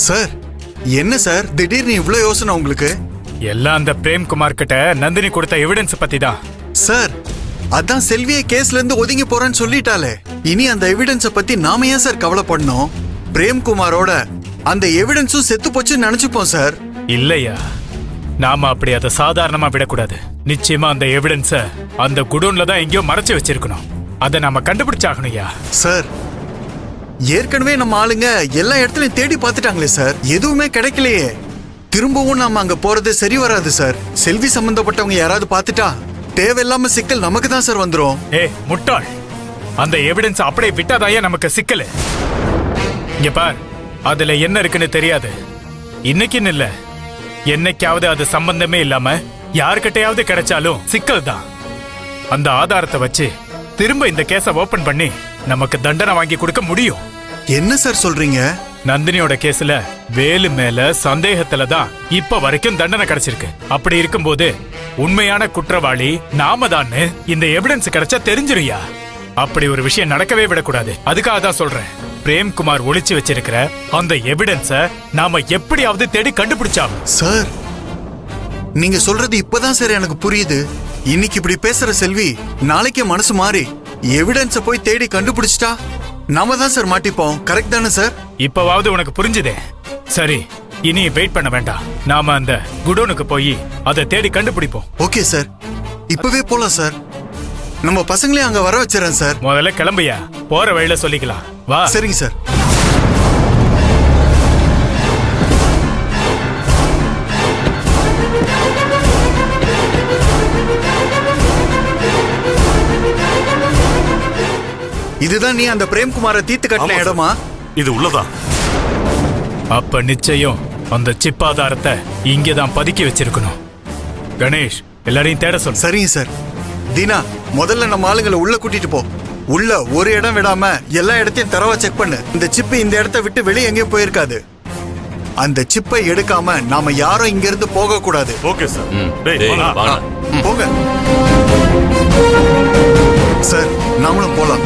Sir என்ன sir திடீர்னு இவ்ளோ யோசனை உங்களுக்கு? எல்லாம் அந்த பிரேம்குமார் கிட்ட நந்தினி கொடுத்த எவிடன்ஸ் பத்தி தான் சார். அதான் செல்வியை கேஸ்ல இருந்து ஒதுங்கி போறேன்னு சொல்லிட்டாலே. இனி அந்த எவிடன்ஸ பத்தி நாம ஏன் சார் கவலைப்படணும்? பிரேம்குமாரோட அந்த எவிடன்ஸும் செத்து போச்சுன்னு நினைச்சுப்போம் சார். இல்லையா, நாம அப்படி அதை சாதாரணமா விடக்கூடாது. நிச்சயமா அந்த எவிடன்ஸ அந்த குடோன்ல தான் எங்கேயோ மறைச்சு வச்சிருக்கணும். அதை நாம கண்டுபிடிச்சாகணும்யா. சார் ஏற்கனவே நம்ம ஆளுங்க எல்லா இடத்துலயும் தேடி பார்த்துட்டாங்களே சார், எதுவுமே கிடைக்கலையே. திரும்பவும் நாம அங்க போறது சரி வராது சார். செல்வி சம்பந்தப்பட்டவங்க யாராவது பார்த்துட்டா தேவையில்லாம சிக்கல் நமக்கு தான் சார் வந்துரும். முட்டாள், அந்த எவிடன்ஸ் அப்படியே விட்டாதாயா நமக்கு சிக்கல். இங்க பார், அதுல என்ன இருக்குன்னு தெரியாது. இன்னைக்குன்னு இல்ல, என்னைக்காவது அது சம்பந்தமே இல்லாம யாருக்கிட்டையாவது கிடைச்சாலும் சிக்கல் தான். அந்த ஆதாரத்தை வச்சு திரும்ப இந்த கேஸ ஓபன் பண்ணி நமக்கு தண்டனை வாங்கி கொடுக்க முடியும். என்ன சார் சொல்றீங்க? நந்தினியோட கேஸ்ல வேலு மேல சந்தேகத்துல தான் இப்ப வரைக்கும் தண்டனை கிடைச்சிருக்கு. அப்படி இருக்கும்போது உண்மையான குற்றவாளி நாம தான் இந்த எவிடன்ஸ் கிடைச்சா தெரிஞ்சிருயா. அப்படி ஒரு விஷயம் நடக்கவே விடக்கூடாது. அதுக்காக தான் சொல்றேன், பிரேம்குமார் ஒளிச்சு வச்சிருக்கிற அந்த எவிடன்ஸ நாம எப்படியாவது தேடி கண்டுபிடிச்சாகும். சார் நீங்க சொல்றது இப்பதான் சார் எனக்கு புரியுது. இன்னைக்கு இப்படி பேசுற செல்வி நாளைக்கே மனசு மாறி எவிடன்ஸ போய் தேடி கண்டுபிடிச்சிட்டா நாம தான் சார் மாட்டிப்போம். கரெக்ட் தானே சார்? இப்பவாவது உனக்கு புரிஞ்சுதே. சரி, இனி வெயிட் பண்ண வேண்டாம். நாம அந்த குடோனுக்கு போய் அதை தேடி கண்டுபிடிப்போம். ஓகே சார், இப்பவே போலாம் சார். நம்ம பசங்களே அங்க வர வச்சிடறேன் சார். முதல்ல கிளம்பியா, போற வழியில சொல்லிக்கலாம். வா. சரிங்க சார். இதுதான் நீ அந்த பிரேம்குமாரை தீர்த்து கட்டின இடமா? இது உள்ளதான். அப்ப நிச்சயம் அந்த சிப் ஆதாரத்தை இங்கதான் பதுக்கி வச்சிருக்கணும். கணேஷ், எல்லாரையும் தேட சொல்லு. சரிங்க சார். தீனா, முதல்ல நம்ம ஆளுங்களை உள்ள கூட்டிட்டு போ. உள்ள ஒரு இடம் விடாம எல்லா இடத்தையும் தரவா செக் பண்ணு. இந்த சிப்பு இந்த இடத்தை விட்டு வெளியே எங்கேயும் போயிருக்காது. அந்த சிப்பை எடுக்காம நாம யாரும் இங்க இருந்து போக கூடாது. Okay sir. போங்க சார், நாமளும் போலாம்.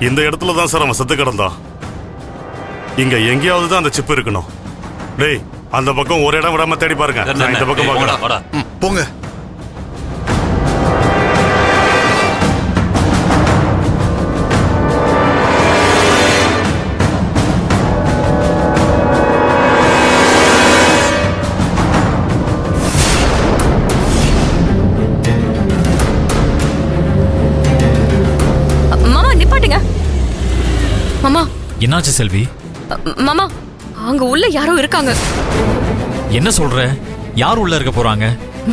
இந்த இடத்துல தான் சார் அவன் செத்து கிடந்தான். இங்க எங்கேயாவது தான் அந்த சிப் இருக்கணும். டேய், அந்த பக்கம் ஒரு இடம் விடாம தேடி பாருங்க. இந்த பக்கம் பாருங்க. போங்க. மாமா, என்னாச்சு செல்வி? மாமா, அங்க உள்ள யாரோ இருக்காங்க. என்ன சொல்ற? யார் உள்ள இருக்க போறாங்க?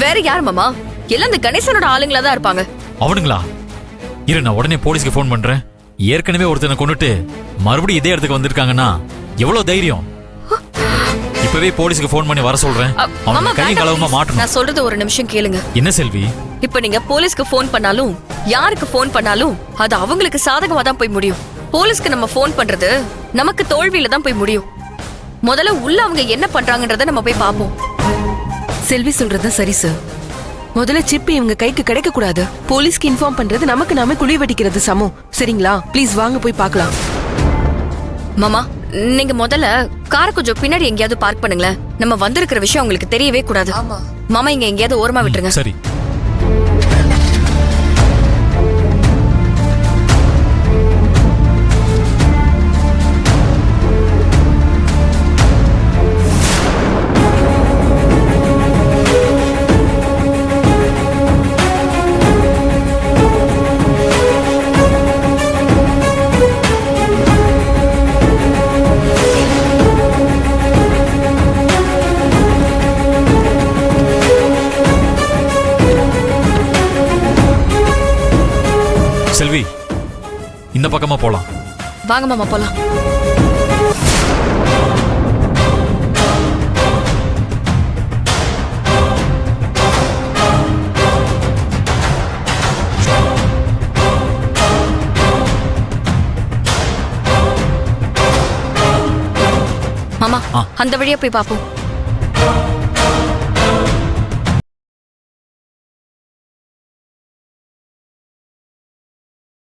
வேற யார் மாமா? எல்லாம் இந்த கணேசனோட ஆளுங்களா தான் இருப்பாங்க. அவனுங்களா? இரு, நான் உடனே போலீஸ்க்கு ஃபோன் பண்றேன். ஏற்கனவே ஒருத்தனை கொன்னுட்டு மறுபடியும் இதே இடத்துக்கு வந்திருக்காங்கன்னா எவ்வளவு தைரியம்? இப்பவே போலீஸ்க்கு ஃபோன் பண்ணி வர சொல்றேன். அவன் கையும் களவுமா மாட்டணும். நான் சொல்றது ஒரு நிமிஷம் கேளுங்க. என்ன செல்வி? இப்ப நீங்க போலீஸ்க்கு ஃபோன் பண்ணாலும் யாருக்கு ஃபோன் பண்ணாலும் அது அவங்களுக்கு சாதகமா தான் போய் முடியும். போலீஸ்க்கு நம்ம ஃபோன் பண்றது நமக்கு தோல்வியில தான் போய் முடியும். முதல்ல உள்ள அவங்க என்ன பண்றாங்கன்றத நம்ம போய் பாப்போம். செல்வி சொல்றது சரி சார். முதல்ல சிப் இவங்க கைக்கு கிடைக்க கூடாது. போலீஸ்க்கு இன்ஃபார்ம் பண்றது நமக்கு நாமே குழி வெட்டிக்கிறது சமம். சரிங்களா? ப்ளீஸ் வாங்க போய் பார்க்கலாம். மாமா, நீங்க முதல்ல காரை கொஞ்சம் பின்னாடி எங்கேயாவது பார்க் பண்ணுங்களேன். நம்ம வந்திருக்கிற விஷயம் உங்களுக்கு தெரியவே கூடாது. மாமா, இங்க எங்கேயாவது ஓரமா விட்டுருங்க. சரி. செல்வி, இந்த பக்கமா போலாம். வாங்க மாமா, போலாம். மாமா, அந்த வழியா போய் பாப்போம்.